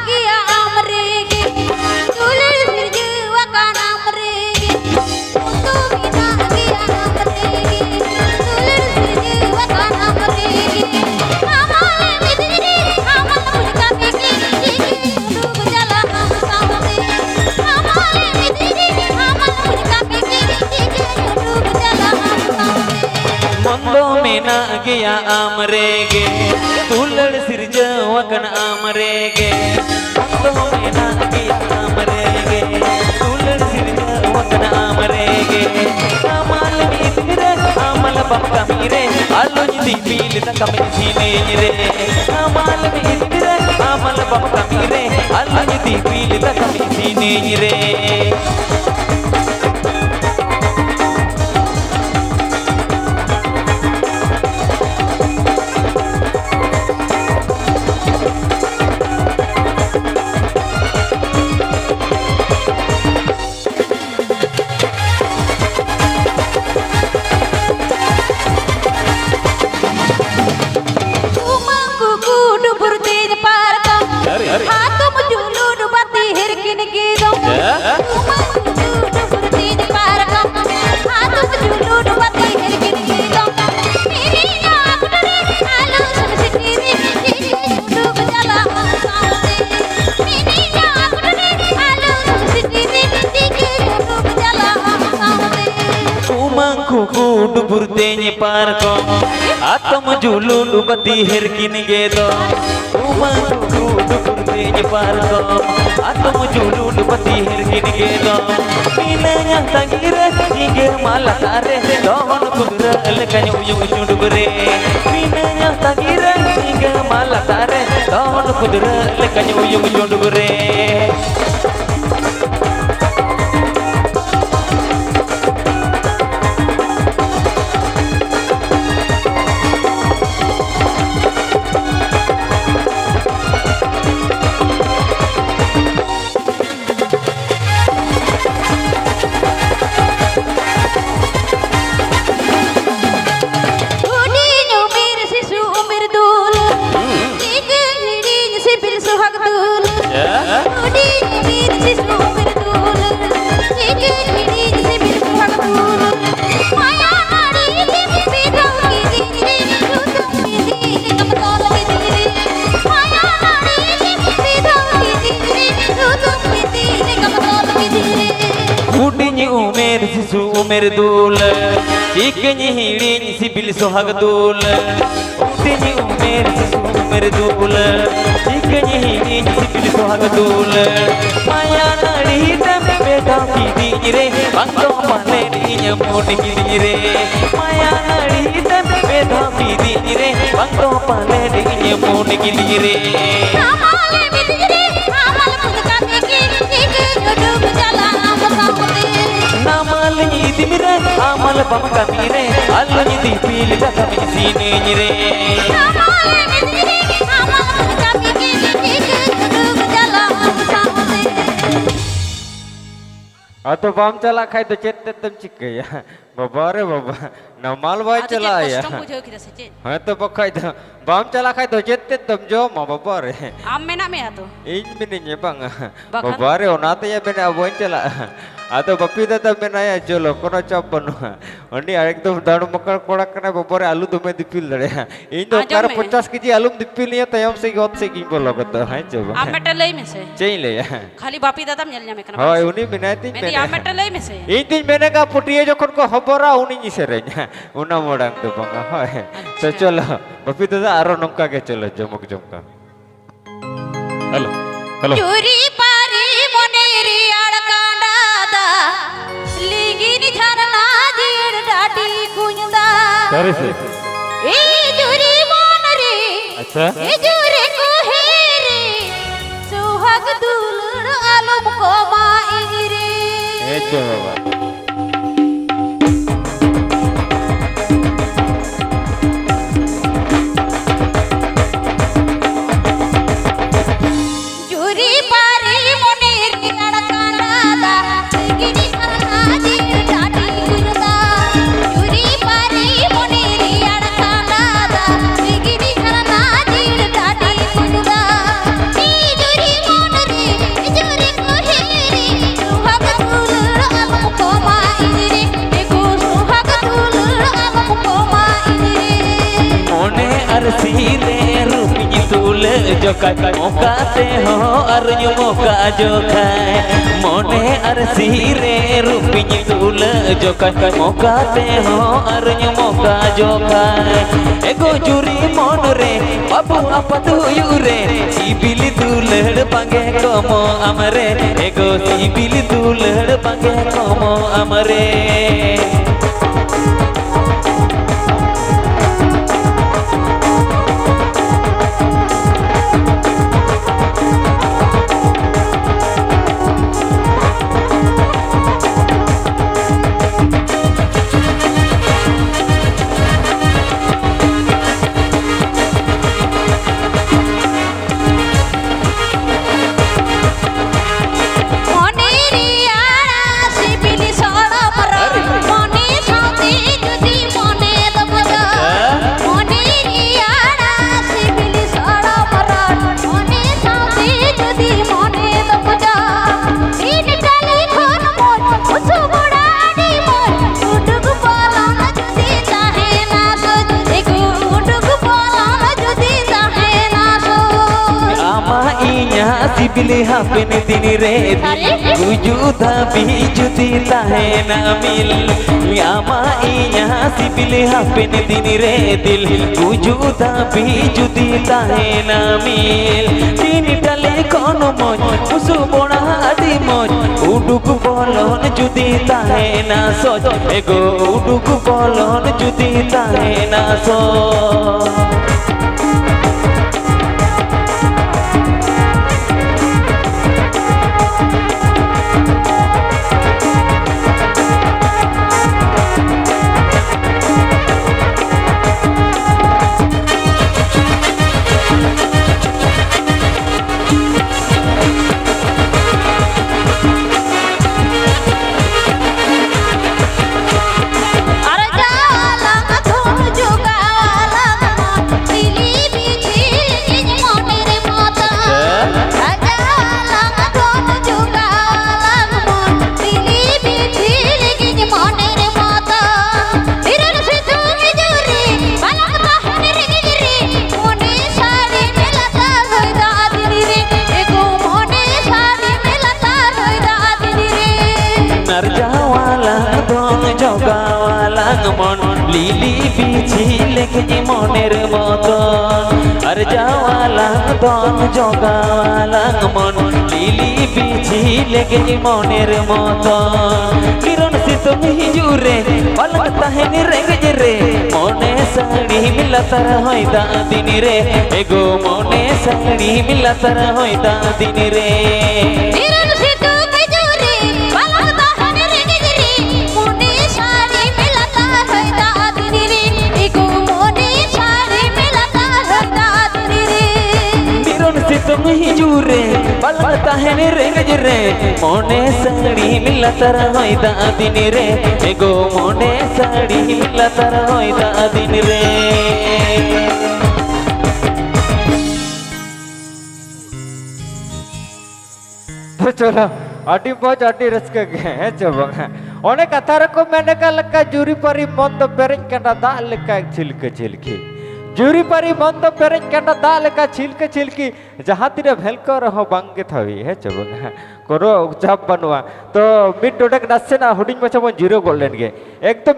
gea amrege tulir sirju akan amrege untu mina gea amrege tulir sirju akan amrege amale midiri amal mujka peki dug jala am saute amale midiri amal mujka peki dug jala am saute Mondo mena gea amrege tulad sirjawakan amrege Mondo mena gea amrege tulad sirjawakan amrege amal midire amal bamkamire aloj dipil ta kami sinire amal midire amal bamkamire aloj dipil ta kami sinire Dubur tenye parko atom julu dubati herkin gedo umang dubur tenye parko atom julu dubati herkin gedo minanya tangire hingga malakare dohon kudra lekanya uyung uyung dubure minanya tangire hingga malakare dohon kudra lekanya uyung uyung dubure Umer dul ikni hidin sibil sohag dul udini umer sisu umer dul ikni hidin sibil sohag dul maya nadi hitam beta kidi re bangdo mane dinya moni kidi re maya nadi hitam beta kidi re bangdo mane dinya moni kidi re amale midiri amal mujka peki dug jala am saute namal idimire amal bamkamire aloj dipil ta kami sinire amale midiri amal mujka peki dug jala am saute atau bam chala khai to chet tem chikke ya baba re baba namal boy chala ya ha to pakai to bam chala khai to chet tem jo ma baba re am mena me ato in bininya bang baba re onate ya bena boy chala atau bapi data benaya cholo kono chop banu oni ekdom daru makar kodak kana babare alu dome dipil dare in do kar 50 kg alum dipil niya tayam se got se gi bolo kata hai coba ameta lei me se chei le khali bapi data nyel nyame kana hoy uni benati meni ameta lei me se in din bene ka putiye jokhon ko hobora uni ni serenya una modang do banga hoy so cholo bapi data aro nongka ge cholo jomok jomka halo halo churi pari moneri adakanda ligini dharna jir dati kunyda sorry se e juri monari acha e juri ko here suhag dulur alum ko ma ingire echo baba juri pari moneri adakanda ligini dharna jir dati kunyda juri pari moneri adakanda ligini dharna jir dati kunyda e juri जोखाय मोकाते हो अरण्य मोका जोखाय मोने अरसी रे रुपिन तुल जोखाय मोकाते हो अरण्य मोका जोखाय एगो जुरी मन रे बाबू आपत रे सिबिल दुलड़ पागे कमो अमरे एगो सिबिल दुलड़ पागे कमो अमरे सिबिली हापिन दिन रे गुजुदा बीजुदी ताहे ना मिल यामा इया सिबिली हापिन दिन रे दिल गुजुदा बीजुदी ताहे ना मिल तीन डाले कोनो मोज मुसु बोना आदि मोज उडुक बोलन जुदी ताहे ना सोच एगो उडुक बोलन जुदी ताहे ना सोच मन लीली बीछी लेके मोनेर मतन अरे जावाला दन जगावाला मन लीली बीछी लेके मोनेर मतन किरण सितम हिजुरे पलक ताहेन रेंगज रे मोने साड़ी मिलतर होइदा दिन रे एगो मोने साड़ी मिलतर होइदा दिन रे तुम हिजूरे पलता है रेंगज रे मोने साड़ी मिलतर होइदा दिन रे एगो मोने साड़ी मिलतर होइदा दिन रे तो चलो अटी मौज अटी रस्के गे चबंगा ओने कथा रको मैंने का लक्का जूरी परी मन तो पेरेंज कटा दा लक्का छिलके छिलकी जूरी परी मन तो पेरेंज कटा दा लक्का छिलके छिलकी जहाँ तीरे भेलको रहो बांगे थवी है चबंगा करो चाप बनवा तो मिड टोटक नसे ना हुडिंग मचा बन जीरो गोल्डन गे एक तो